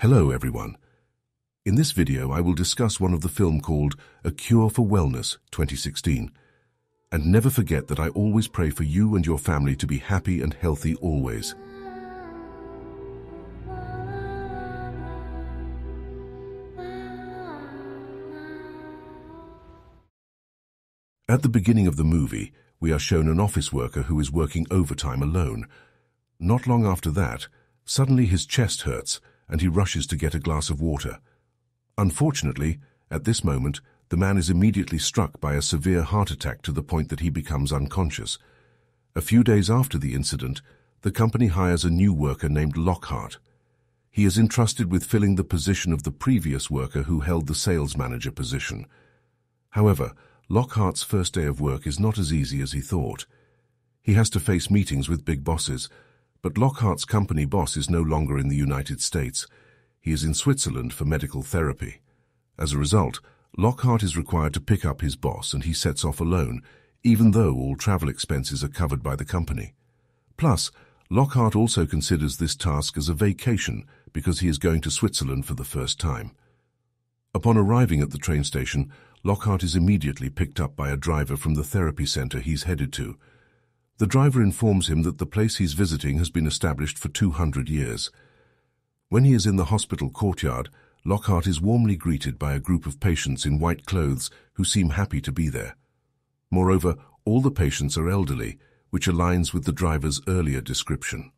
Hello everyone. In this video I will discuss one of the film called A Cure for Wellness 2016. And never forget that I always pray for you and your family to be happy and healthy always. At the beginning of the movie, we are shown an office worker who is working overtime alone. Not long after that, suddenly his chest hurts and he rushes to get a glass of water. Unfortunately, at this moment, the man is immediately struck by a severe heart attack to the point that he becomes unconscious. A few days after the incident, the company hires a new worker named Lockhart. He is entrusted with filling the position of the previous worker who held the sales manager position. However, Lockhart's first day of work is not as easy as he thought. He has to face meetings with big bosses, but Lockhart's company boss is no longer in the United States. He is in Switzerland for medical therapy. As a result, Lockhart is required to pick up his boss and he sets off alone, even though all travel expenses are covered by the company. Plus, Lockhart also considers this task as a vacation because he is going to Switzerland for the first time. Upon arriving at the train station, Lockhart is immediately picked up by a driver from the therapy center he's headed to. The driver informs him that the place he's visiting has been established for 200 years. When he is in the hospital courtyard, Lockhart is warmly greeted by a group of patients in white clothes who seem happy to be there. Moreover, all the patients are elderly, which aligns with the driver's earlier description.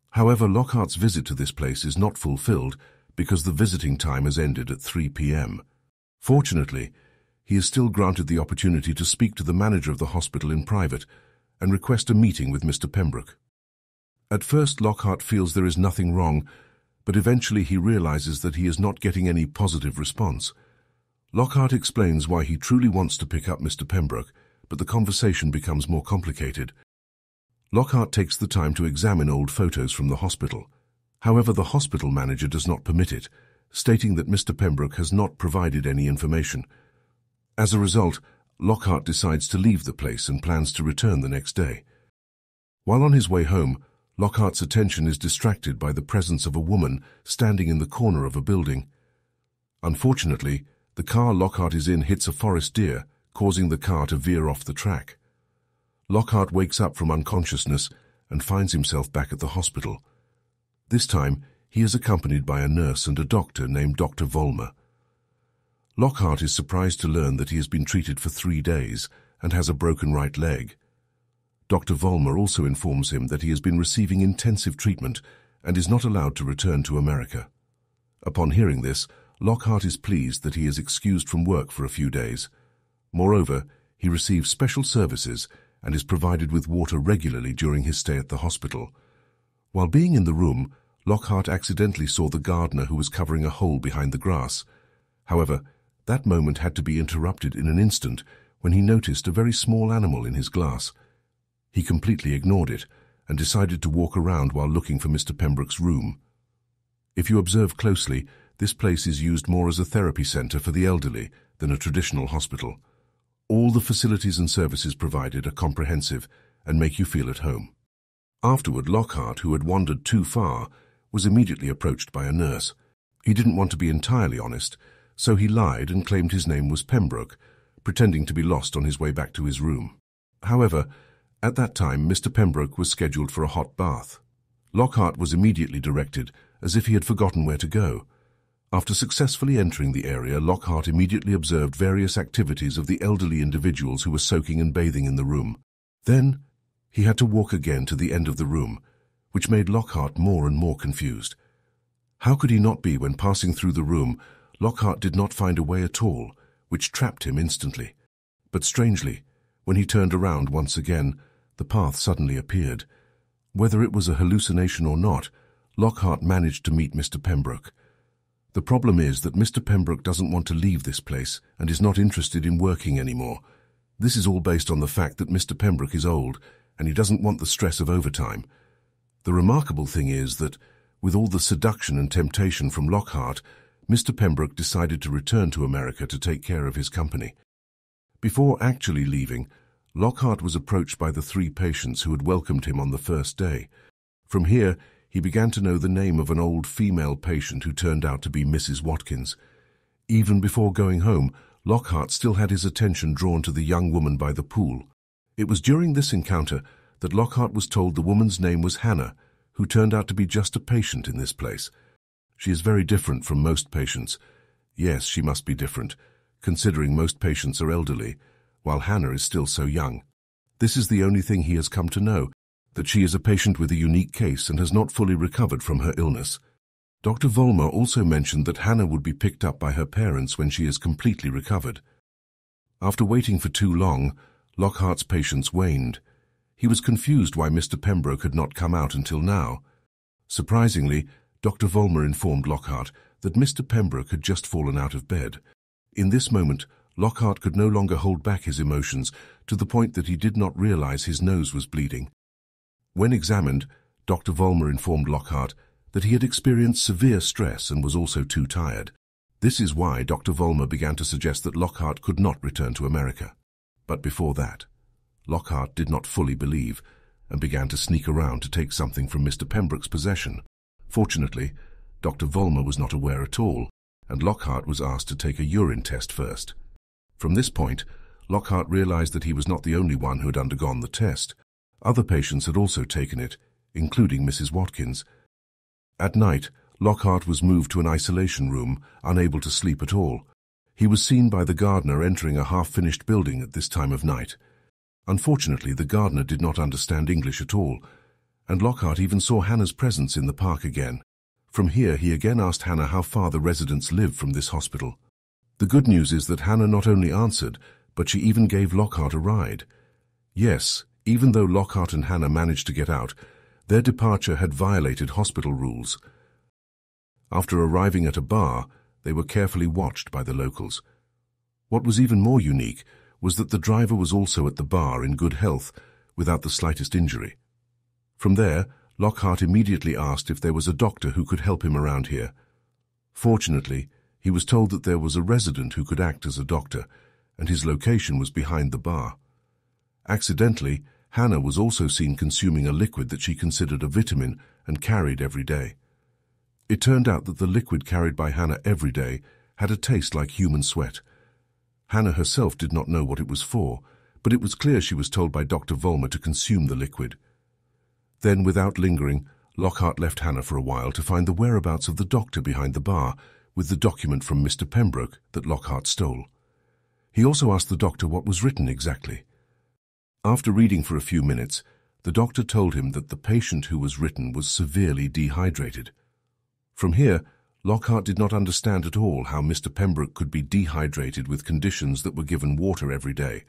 However, Lockhart's visit to this place is not fulfilled because the visiting time has ended at 3 p.m. Fortunately, he is still granted the opportunity to speak to the manager of the hospital in private and request a meeting with Mr. Pembroke. At first, Lockhart feels there is nothing wrong, but eventually he realizes that he is not getting any positive response. Lockhart explains why he truly wants to pick up Mr. Pembroke, but the conversation becomes more complicated. Lockhart takes the time to examine old photos from the hospital. However, the hospital manager does not permit it, stating that Mr. Pembroke has not provided any information. As a result, Lockhart decides to leave the place and plans to return the next day. While on his way home, Lockhart's attention is distracted by the presence of a woman standing in the corner of a building. Unfortunately, the car Lockhart is in hits a forest deer, causing the car to veer off the track. Lockhart wakes up from unconsciousness and finds himself back at the hospital. This time, he is accompanied by a nurse and a doctor named Dr. Vollmer. Lockhart is surprised to learn that he has been treated for 3 days and has a broken right leg. Dr. Vollmer also informs him that he has been receiving intensive treatment and is not allowed to return to America. Upon hearing this, Lockhart is pleased that he is excused from work for a few days. Moreover, he receives special services and is provided with water regularly during his stay at the hospital. While being in the room, Lockhart accidentally saw the gardener who was covering a hole behind the grass. However, that moment had to be interrupted in an instant when he noticed a very small animal in his glass. He completely ignored it and decided to walk around while looking for Mr. Pembroke's room. If you observe closely, this place is used more as a therapy center for the elderly than a traditional hospital. All the facilities and services provided are comprehensive and make you feel at home. Afterward, Lockhart, who had wandered too far, was immediately approached by a nurse. He didn't want to be entirely honest, so he lied and claimed his name was Pembroke, pretending to be lost on his way back to his room. However, at that time, Mr. Pembroke was scheduled for a hot bath. Lockhart was immediately directed, as if he had forgotten where to go. After successfully entering the area, Lockhart immediately observed various activities of the elderly individuals who were soaking and bathing in the room. Then, he had to walk again to the end of the room, which made Lockhart more and more confused. How could he not be when passing through the room? Lockhart did not find a way at all, which trapped him instantly. But strangely, when he turned around once again, the path suddenly appeared. Whether it was a hallucination or not, Lockhart managed to meet Mr. Pembroke. The problem is that Mr. Pembroke doesn't want to leave this place and is not interested in working anymore. This is all based on the fact that Mr. Pembroke is old and he doesn't want the stress of overtime. The remarkable thing is that, with all the seduction and temptation from Lockhart, Mr. Pembroke decided to return to America to take care of his company. Before actually leaving, Lockhart was approached by the 3 patients who had welcomed him on the first day. From here, he began to know the name of an old female patient who turned out to be Mrs. Watkins. Even before going home, Lockhart still had his attention drawn to the young woman by the pool. It was during this encounter that Lockhart was told the woman's name was Hannah, who turned out to be just a patient in this place. She is very different from most patients. Yes, she must be different, considering most patients are elderly, while Hannah is still so young. This is the only thing he has come to know, that she is a patient with a unique case and has not fully recovered from her illness. Dr. Vollmer also mentioned that Hannah would be picked up by her parents when she is completely recovered. After waiting for too long, Lockhart's patience waned. He was confused why Mr. Pembroke had not come out until now. Surprisingly, Dr. Vollmer informed Lockhart that Mr. Pembroke had just fallen out of bed. In this moment, Lockhart could no longer hold back his emotions to the point that he did not realize his nose was bleeding. When examined, Dr. Vollmer informed Lockhart that he had experienced severe stress and was also too tired. This is why Dr. Vollmer began to suggest that Lockhart could not return to America. But before that, Lockhart did not fully believe and began to sneak around to take something from Mr. Pembroke's possession. Fortunately, Dr. Vollmer was not aware at all, and Lockhart was asked to take a urine test first. From this point, Lockhart realized that he was not the only one who had undergone the test. Other patients had also taken it, including Mrs. Watkins. At night, Lockhart was moved to an isolation room, unable to sleep at all. He was seen by the gardener entering a half-finished building at this time of night. Unfortunately, the gardener did not understand English at all, and Lockhart even saw Hannah's presence in the park again. From here, he again asked Hannah how far the residents lived from this hospital. The good news is that Hannah not only answered, but she even gave Lockhart a ride. Yes, even though Lockhart and Hannah managed to get out, their departure had violated hospital rules. After arriving at a bar, they were carefully watched by the locals. What was even more unique was that the driver was also at the bar in good health, without the slightest injury. From there, Lockhart immediately asked if there was a doctor who could help him around here. Fortunately, he was told that there was a resident who could act as a doctor, and his location was behind the bar. Accidentally, Hannah was also seen consuming a liquid that she considered a vitamin and carried every day. It turned out that the liquid carried by Hannah every day had a taste like human sweat. Hannah herself did not know what it was for, but it was clear she was told by Dr. Vollmer to consume the liquid. Then, without lingering, Lockhart left Hannah for a while to find the whereabouts of the doctor behind the bar with the document from Mr. Pembroke that Lockhart stole. He also asked the doctor what was written exactly. After reading for a few minutes, the doctor told him that the patient who was written was severely dehydrated. From here, Lockhart did not understand at all how Mr. Pembroke could be dehydrated with conditions that were given water every day.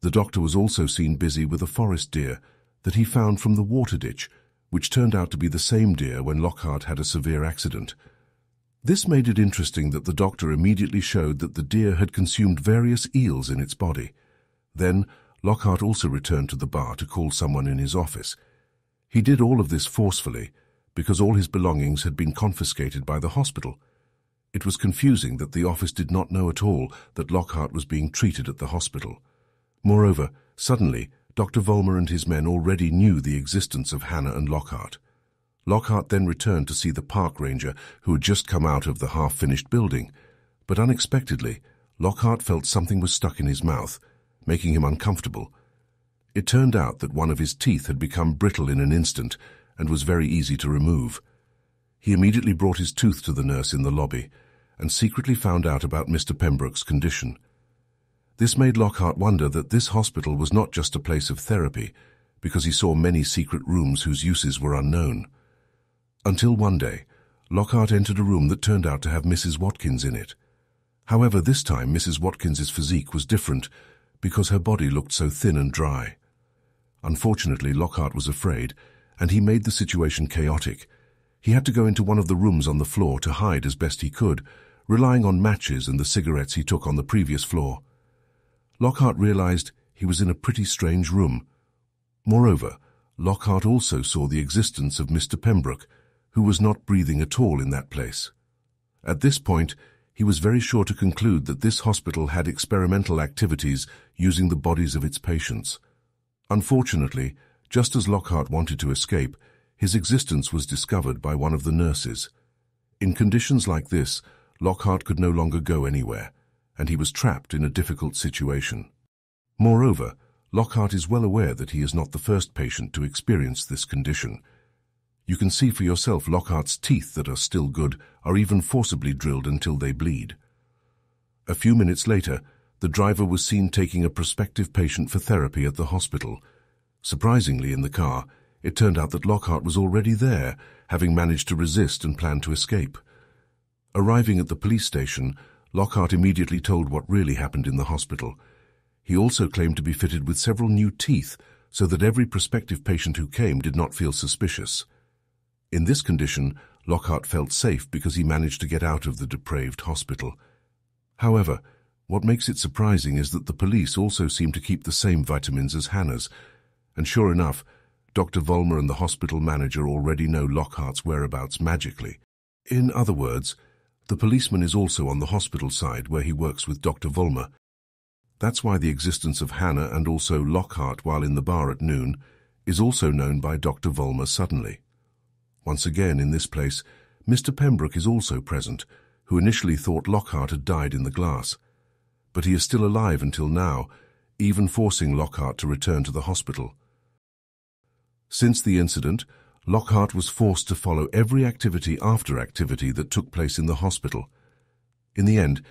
The doctor was also seen busy with a forest deer that he found from the water ditch, which turned out to be the same deer when Lockhart had a severe accident. This made it interesting that the doctor immediately showed that the deer had consumed various eels in its body. Then, Lockhart also returned to the bar to call someone in his office. He did all of this forcefully, because all his belongings had been confiscated by the hospital. It was confusing that the office did not know at all that Lockhart was being treated at the hospital. Moreover, suddenly, Dr. Vollmer and his men already knew the existence of Hannah and Lockhart. Lockhart then returned to see the park ranger who had just come out of the half-finished building, but unexpectedly, Lockhart felt something was stuck in his mouth, making him uncomfortable. It turned out that one of his teeth had become brittle in an instant and was very easy to remove. He immediately brought his tooth to the nurse in the lobby and secretly found out about Mr. Pembroke's condition. This made Lockhart wonder that this hospital was not just a place of therapy, because he saw many secret rooms whose uses were unknown. Until one day, Lockhart entered a room that turned out to have Mrs. Watkins in it. However, this time Mrs. Watkins's physique was different because her body looked so thin and dry. Unfortunately, Lockhart was afraid, and he made the situation chaotic. He had to go into one of the rooms on the floor to hide as best he could, relying on matches and the cigarettes he took on the previous floor. Lockhart realized he was in a pretty strange room. Moreover, Lockhart also saw the existence of Mr. Pembroke, who was not breathing at all in that place. At this point, he was very sure to conclude that this hospital had experimental activities using the bodies of its patients. Unfortunately, just as Lockhart wanted to escape, His existence was discovered by one of the nurses. In conditions like this, Lockhart could no longer go anywhere, and he was trapped in a difficult situation. Moreover, Lockhart is well aware that he is not the first patient to experience this condition. You can see for yourself Lockhart's teeth that are still good are even forcibly drilled until they bleed. A few minutes later, the driver was seen taking a prospective patient for therapy at the hospital. Surprisingly, in the car, it turned out that Lockhart was already there, having managed to resist and plan to escape. Arriving at the police station, Lockhart immediately told what really happened in the hospital. He also claimed to be fitted with several new teeth so that every prospective patient who came did not feel suspicious. In this condition, Lockhart felt safe because he managed to get out of the depraved hospital. However, what makes it surprising is that the police also seem to keep the same vitamins as Hannah's, and sure enough, Dr. Vollmer and the hospital manager already know Lockhart's whereabouts magically. In other words, the policeman is also on the hospital side where he works with Dr. Vollmer. That's why the existence of Hannah and also Lockhart while in the bar at noon is also known by Dr. Vollmer suddenly. Once again in this place, Mr. Pembroke is also present, who initially thought Lockhart had died in the glass. But he is still alive until now, even forcing Lockhart to return to the hospital. Since the incident, Lockhart was forced to follow every activity after activity that took place in the hospital. In the end,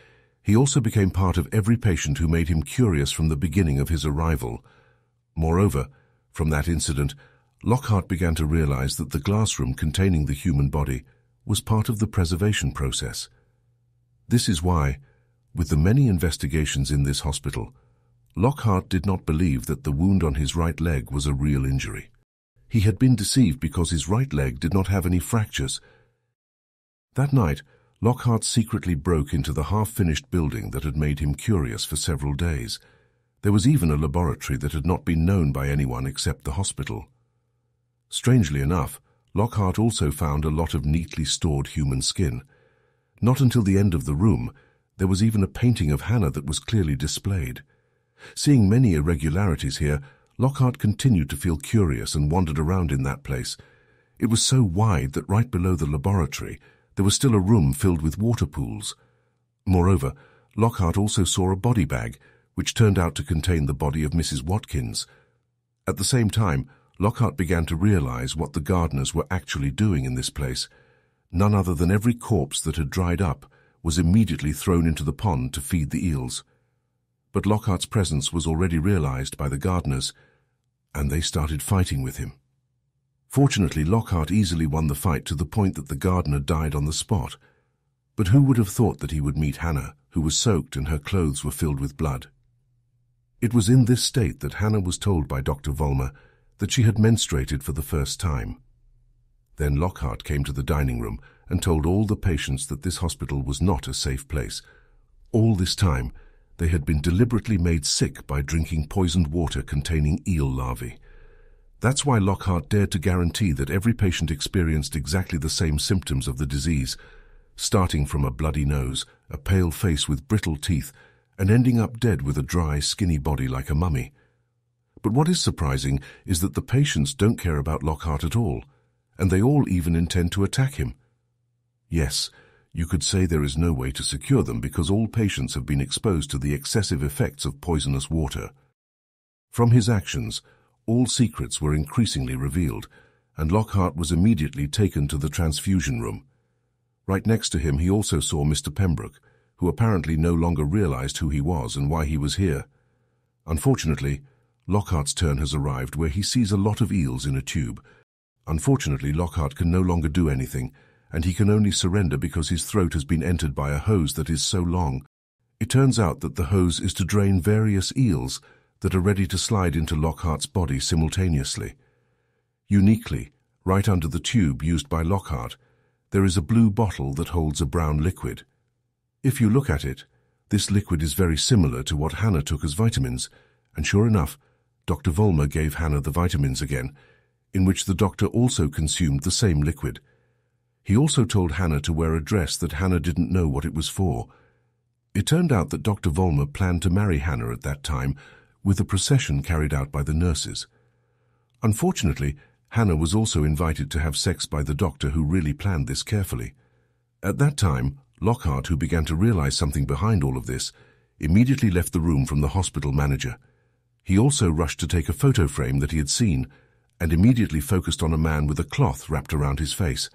he also became part of every patient who made him curious from the beginning of his arrival. Moreover, from that incident, Lockhart began to realize that the glass room containing the human body was part of the preservation process. This is why, with the many investigations in this hospital, Lockhart did not believe that the wound on his right leg was a real injury. He had been deceived because his right leg did not have any fractures. That night, Lockhart secretly broke into the half-finished building that had made him curious for several days. There was even a laboratory that had not been known by anyone except the hospital. Strangely enough, Lockhart also found a lot of neatly stored human skin. Not until the end of the room, there was even a painting of Hannah that was clearly displayed. Seeing many irregularities here, Lockhart continued to feel curious and wandered around in that place. It was so wide that right below the laboratory, there was still a room filled with water pools. Moreover, Lockhart also saw a body bag, which turned out to contain the body of Mrs. Watkins. At the same time, Lockhart began to realize what the gardeners were actually doing in this place. None other than every corpse that had dried up was immediately thrown into the pond to feed the eels. But Lockhart's presence was already realized by the gardeners, and they started fighting with him. Fortunately, Lockhart easily won the fight to the point that the gardener died on the spot. But who would have thought that he would meet Hannah, who was soaked and her clothes were filled with blood? It was in this state that Hannah was told by Dr. Vollmer that she had menstruated for the first time. Then Lockhart came to the dining room and told all the patients that this hospital was not a safe place. All this time, they had been deliberately made sick by drinking poisoned water containing eel larvae. That's why Lockhart dared to guarantee that every patient experienced exactly the same symptoms of the disease, starting from a bloody nose, a pale face with brittle teeth, and ending up dead with a dry, skinny body like a mummy. But what is surprising is that the patients don't care about Lockhart at all, and they all even intend to attack him. Yes, you could say there is no way to secure them because all patients have been exposed to the excessive effects of poisonous water. From his actions, all secrets were increasingly revealed, and Lockhart was immediately taken to the transfusion room. Right next to him he also saw Mr. Pembroke, who apparently no longer realized who he was and why he was here. Unfortunately, Lockhart's turn has arrived where he sees a lot of eels in a tube. Unfortunately, Lockhart can no longer do anything, and he can only surrender because his throat has been entered by a hose that is so long. It turns out that the hose is to drain various eels that are ready to slide into Lockhart's body simultaneously. Uniquely, right under the tube used by Lockhart, there is a blue bottle that holds a brown liquid. If you look at it, this liquid is very similar to what Hannah took as vitamins, and sure enough, Dr. Vollmer gave Hannah the vitamins again, in which the doctor also consumed the same liquid. He also told Hannah to wear a dress that Hannah didn't know what it was for. It turned out that Dr. Vollmer planned to marry Hannah at that time with a procession carried out by the nurses. Unfortunately, Hannah was also invited to have sex by the doctor who really planned this carefully. At that time, Lockhart, who began to realize something behind all of this, immediately left the room from the hospital manager. He also rushed to take a photo frame that he had seen and immediately focused on a man with a cloth wrapped around his face.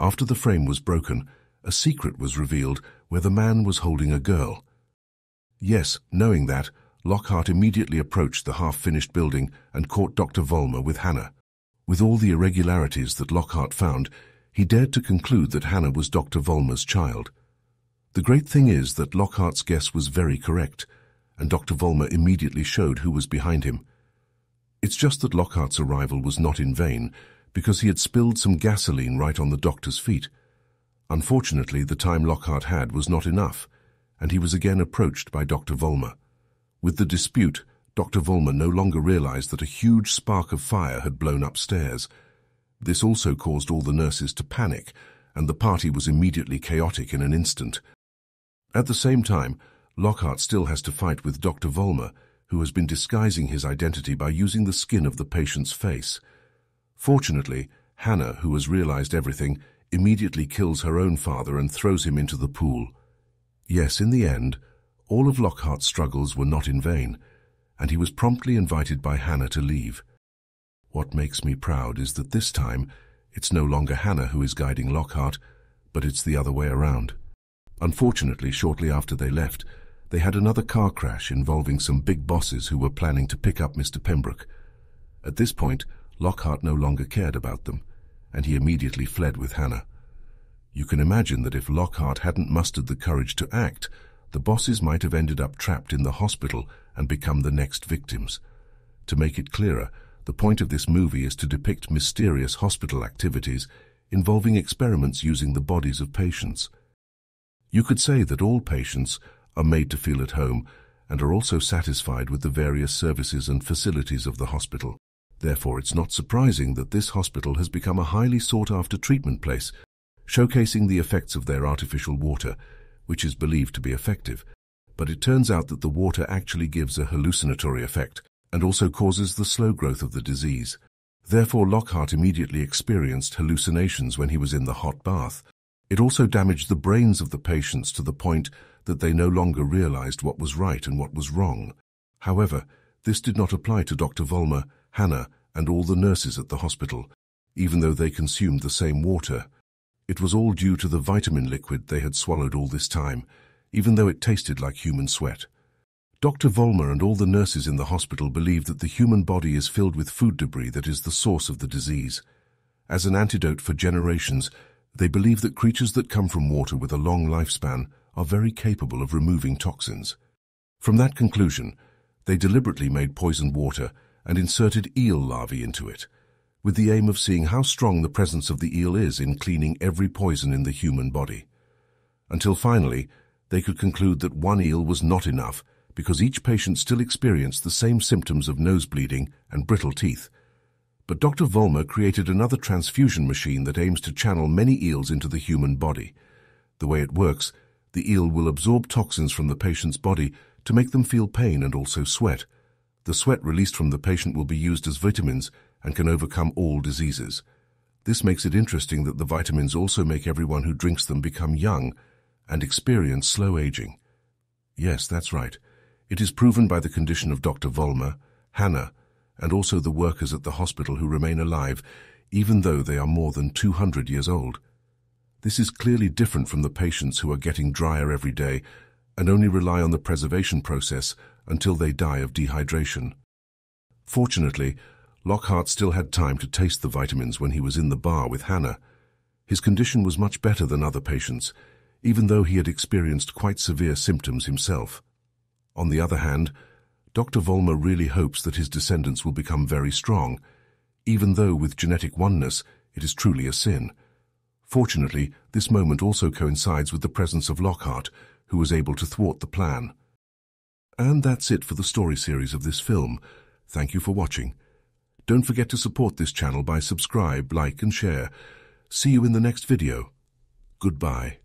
After the frame was broken, a secret was revealed where the man was holding a girl. Yes, knowing that, Lockhart immediately approached the half-finished building and caught Dr. Vollmer with Hannah. With all the irregularities that Lockhart found, he dared to conclude that Hannah was Dr. Vollmer's child. The great thing is that Lockhart's guess was very correct, and Dr. Vollmer immediately showed who was behind him. It's just that Lockhart's arrival was not in vain, because he had spilled some gasoline right on the doctor's feet. Unfortunately, the time Lockhart had was not enough, and he was again approached by Dr. Vollmer. With the dispute, Dr. Vollmer no longer realized that a huge spark of fire had blown upstairs. This also caused all the nurses to panic, and the party was immediately chaotic in an instant. At the same time, Lockhart still has to fight with Dr. Vollmer, who has been disguising his identity by using the skin of the patient's face. Fortunately, Hannah, who has realized everything, immediately kills her own father and throws him into the pool. Yes, in the end, all of Lockhart's struggles were not in vain, and he was promptly invited by Hannah to leave. What makes me proud is that this time, it's no longer Hannah who is guiding Lockhart, but it's the other way around. Unfortunately, shortly after they left, they had another car crash involving some big bosses who were planning to pick up Mr. Pembroke. At this point, Lockhart no longer cared about them, and he immediately fled with Hannah. You can imagine that if Lockhart hadn't mustered the courage to act, the bosses might have ended up trapped in the hospital and become the next victims. To make it clearer, the point of this movie is to depict mysterious hospital activities involving experiments using the bodies of patients. You could say that all patients are made to feel at home and are also satisfied with the various services and facilities of the hospital. Therefore, it's not surprising that this hospital has become a highly sought-after treatment place, showcasing the effects of their artificial water, which is believed to be effective. But it turns out that the water actually gives a hallucinatory effect and also causes the slow growth of the disease. Therefore, Lockhart immediately experienced hallucinations when he was in the hot bath. It also damaged the brains of the patients to the point that they no longer realized what was right and what was wrong. However, this did not apply to Dr. Vollmer, Hannah, and all the nurses at the hospital, even though they consumed the same water. It was all due to the vitamin liquid they had swallowed all this time, even though it tasted like human sweat. Dr. Vollmer and all the nurses in the hospital believe that the human body is filled with food debris that is the source of the disease. As an antidote for generations, they believe that creatures that come from water with a long lifespan are very capable of removing toxins. From that conclusion, they deliberately made poisoned water and inserted eel larvae into it, with the aim of seeing how strong the presence of the eel is in cleaning every poison in the human body. Until finally, they could conclude that one eel was not enough because each patient still experienced the same symptoms of nose bleeding and brittle teeth. But Dr. Vollmer created another transfusion machine that aims to channel many eels into the human body. The way it works, the eel will absorb toxins from the patient's body to make them feel pain and also sweat. The sweat released from the patient will be used as vitamins and can overcome all diseases. This makes it interesting that the vitamins also make everyone who drinks them become young and experience slow aging. Yes, that's right. It is proven by the condition of Dr. Vollmer, Hannah, and also the workers at the hospital who remain alive, even though they are more than 200 years old. This is clearly different from the patients who are getting drier every day and only rely on the preservation process until they die of dehydration. Fortunately, Lockhart still had time to taste the vitamins when he was in the bar with Hannah. His condition was much better than other patients, even though he had experienced quite severe symptoms himself. On the other hand, Dr. Vollmer really hopes that his descendants will become very strong, even though with genetic oneness it is truly a sin. Fortunately, this moment also coincides with the presence of Lockhart, who was able to thwart the plan. And that's it for the story series of this film. Thank you for watching. Don't forget to support this channel by subscribe, like and share. See you in the next video. Goodbye.